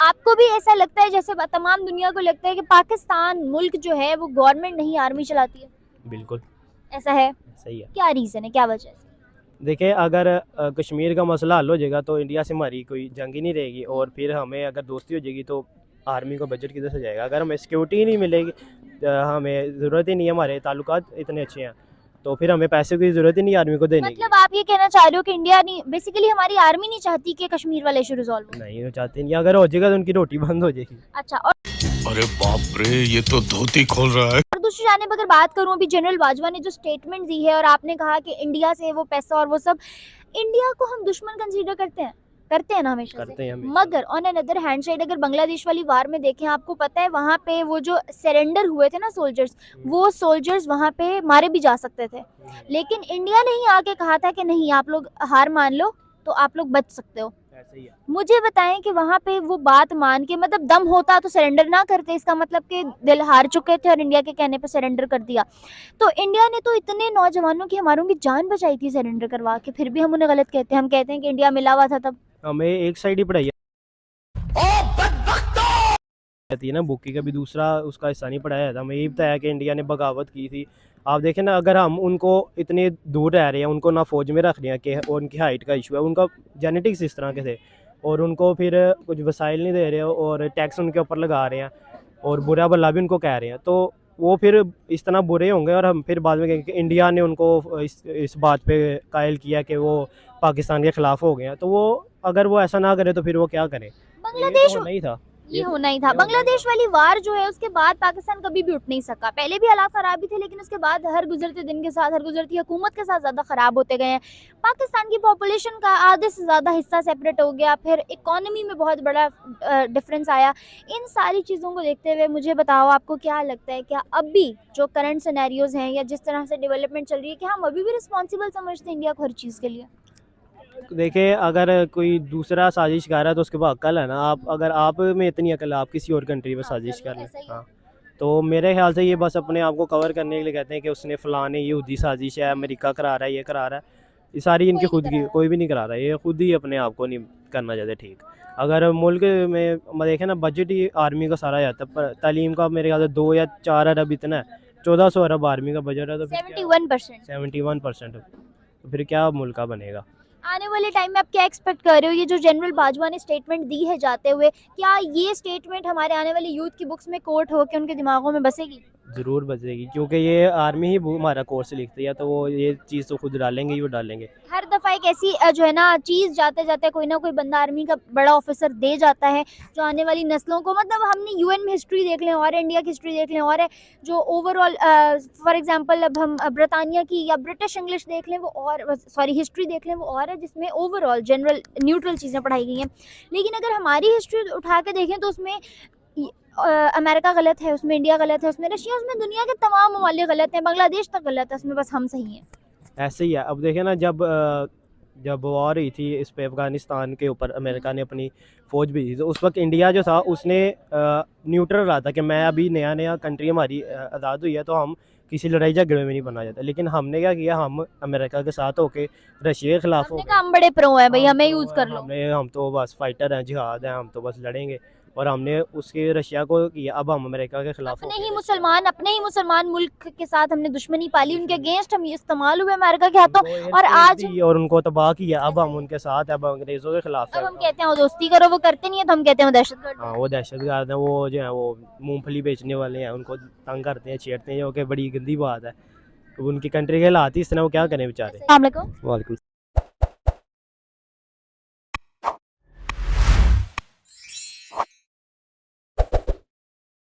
आपको भी ऐसा लगता है जैसे तमाम दुनिया को लगता है कि पाकिस्तान मुल्क जो है वो गवर्नमेंट नहीं आर्मी चलाती है? बिल्कुल ऐसा है? सही है। क्या रीजन है, क्या वजह है? देखिए, अगर कश्मीर का मसला हल हो जाएगा तो इंडिया से हमारी कोई जंग ही नहीं रहेगी, और फिर हमें अगर दोस्ती हो जाएगी तो आर्मी को बजट किधर से जाएगा? अगर हमें सिक्योरिटी ही नहीं मिलेगी, हमें ज़रूरत ही नहीं है, हमारे ताल्लुकात इतने अच्छे हैं, तो फिर हमें पैसे की ज़रूरत ही नहीं है आर्मी को देने की। मतलब आप ये कहना चाह रहे हो कि इंडिया नहीं, बेसिकली हमारी आर्मी नहीं चाहती कि कश्मीर वाला इशू रिजॉल्व हो? नहीं, वो चाहते नहीं, अगर हो जाएगा तो उनकी रोटी बंद हो जाएगी। अच्छा, और अरे बाप रे, ये तो धोती खोल रहा है। दूसरी जानिब अगर बात करूं, अभी जनरल बाजवा ने जो स्टेटमेंट दी है और आपने कहा कि इंडिया से वो पैसा और वो सब, इंडिया को हम दुश्मन कंसीडर करते हैं ना हमेशा करते से। हैं हमेशा। मगर ऑन अनदर हैंड साइड अगर बांग्लादेश वाली वार में देखें, आपको पता है वहाँ पे वो जो सरेंडर हुए थे ना सोल्जर्स, वो सोल्जर्स वहाँ पे मारे भी जा सकते थे, लेकिन इंडिया ने ही आके कहा था कि नहीं, आप लोग हार मान लो तो आप लोग बच सकते हो। ऐसे ही है। मुझे बताएं कि वहाँ पे वो बात मान के, मतलब दम होता तो सरेंडर ना करते, इसका मतलब कि दिल हार चुके थे और इंडिया के कहने पे सरेंडर कर दिया। तो इंडिया ने तो इतने नौजवानों की, हमारों की जान बचाई थी सरेंडर करवा के, फिर भी हम उन्हें गलत कहते हैं। हम कहते हैं कि इंडिया मिला हुआ था तब। हमें एक साइड ही पढ़ाई जाती है ना, बुकी का भी दूसरा उसका हिस्सा नहीं पढ़ाया जाता। हमें यही बताया कि इंडिया ने बगावत की थी। आप देखें ना, अगर हम उनको इतने दूर रह रहे हैं, उनको ना फौज में रख रहे हैं कि उनकी हाइट का इशू है, उनका जेनेटिक्स इस तरह के थे, और उनको फिर कुछ वसाइल नहीं दे रहे हो और टैक्स उनके ऊपर लगा रहे हैं और बुरा भला भी उनको कह रहे हैं, तो वो फिर इस तरह बुरे होंगे और हम फिर बाद में कहेंगे कि इंडिया ने उनको इस बात पे कायल किया कि वो पाकिस्तान के ख़िलाफ़ हो गए हैं। तो वो अगर वो ऐसा ना करे तो फिर वो क्या करें? बांग्लादेश नहीं था, ये होना ही था। बांग्लादेश वाली वार जो है उसके बाद पाकिस्तान कभी भी उठ नहीं सका। पहले भी हालात खराब ही थे, लेकिन उसके बाद हर गुजरते दिन के साथ, हर गुजरती हुकूमत के साथ ज़्यादा ख़राब होते गए हैं। पाकिस्तान की पॉपुलेशन का आधे से ज़्यादा हिस्सा सेपरेट हो गया, फिर इकॉनमी में बहुत बड़ा डिफरेंस आया। इन सारी चीज़ों को देखते हुए मुझे बताओ, आपको क्या लगता है, क्या अभी जो करंट सिनेरियोज हैं या जिस तरह से डेवलपमेंट चल रही है, क्या हम अभी भी रिस्पॉन्सिबल समझते हैं इंडिया को हर चीज़ के लिए? देखिए, अगर कोई दूसरा साजिश कर रहा है तो उसके पास अक्ल है ना। आप अगर आप में इतनी अक्ल है, आप किसी और कंट्री में हाँ, साजिश कर ज़रूर लें। ऐसा ही है। हाँ, तो मेरे ख्याल से ये बस अपने आप को कवर करने के लिए कहते हैं कि उसने फ़लाने यहूदी साजिश है, अमेरिका करा रहा है, ये करा रहा है। ये सारी इनकी कोई नहीं खुद की, करा रहा। कोई भी नहीं करा रहा है, ये खुद ही अपने आप को नहीं करना चाहते ठीक। अगर मुल्क में देखें ना, बजट ही आर्मी का सारा जाता है, पर तालीम का मेरे ख्याल से 2 या 4 अरब इतना है, 1400 अरब आर्मी का बजट है, तो फिर क्या? 71%। 71%, तो फिर क्या मुल्क का बनेगा? आने वाले टाइम में आप क्या एक्सपेक्ट कर रहे हो? ये जो जनरल बाजवा ने स्टेटमेंट दी है जाते हुए, क्या ये स्टेटमेंट हमारे आने वाली यूथ की बुक्स में कोट होकर उनके दिमागों में बसेगी? ज़रूर बचेगी, क्योंकि ये आर्मी ही हमारा कोर्स लिखती है, तो वो ये चीज़ तो खुद डालेंगे ही, वो डालेंगे। हर दफ़ा एक ऐसी जो है ना चीज़, जाते जाते कोई ना कोई बंदा आर्मी का बड़ा ऑफिसर दे जाता है, जो आने वाली नस्लों को, मतलब हमने यूएन में हिस्ट्री देख लें और इंडिया की हिस्ट्री देख लें, और है जो ओवरऑल फॉर एग्जांपल अब हम ब्रिटानिया की या ब्रिटिश इंग्लिश देख लें, वो और सॉरी हिस्ट्री देख लें, वो और है जिसमें ओवरऑल जनरल न्यूट्रल चीज़ें पढ़ाई गई हैं। लेकिन अगर हमारी हिस्ट्री उठा के देखें तो उसमें अमेरिका गलत है, उसमें इंडिया गलत है, उसमें रशिया, उसमें दुनिया के तमाम ममालिक गलत हैं, बांग्लादेश तक गलत है, उसमें बस हम सही हैं। ऐसे ही है। अब देखिए ना, जब वॉर हुई थी इस पे अफ़गानिस्तान के ऊपर, अमेरिका ने अपनी फ़ौज भेजी, तो उस वक्त इंडिया जो था उसने न्यूट्रल रहा था कि मैं अभी नया नया कंट्री हमारी आज़ाद हुई है, तो हम किसी लड़ाई झगड़े में नहीं बनना चाहते। लेकिन हमने क्या किया, हम अमेरिका के साथ होके रशिया के ख़िलाफ़ हो हमने गए। कहा हम बड़े प्रो हैं भाई, हमें तो यूज़ कर लो। हम तो बस फाइटर हैं, जिहाद हैं, हम तो बस लड़ेंगे, और हमने उसके रशिया को किया। अब हम अमेरिका के ख़िलाफ़ हो गए। अपने ही मुसलमान मुल्क के साथ हमने दुश्मनी पाली, उनके अगेंस्ट हम इस्तेमाल हुए अमेरिका के हाथों, और आज और उनको तबाह किया। अब हम उनके साथ हैं, अब अंग्रेज़ों के ख़िलाफ़ अब है। हम कहते हैं वो दोस्ती करो, वो करते नहीं है तो हम कहते हैं वो दहशतगर्द हाँ, है। वो दहशतगर्द हैं, वो जो है वो मूंगफली बेचने वाले हैं, उनको तंग करते हैं, छेड़ते हैं, जो कि बड़ी गंदी बात है। तो उनकी कंट्री के हालात ही इस तरह, वो क्या करें बेचारे। अस्सलाम वालेकुम। वालेकुम।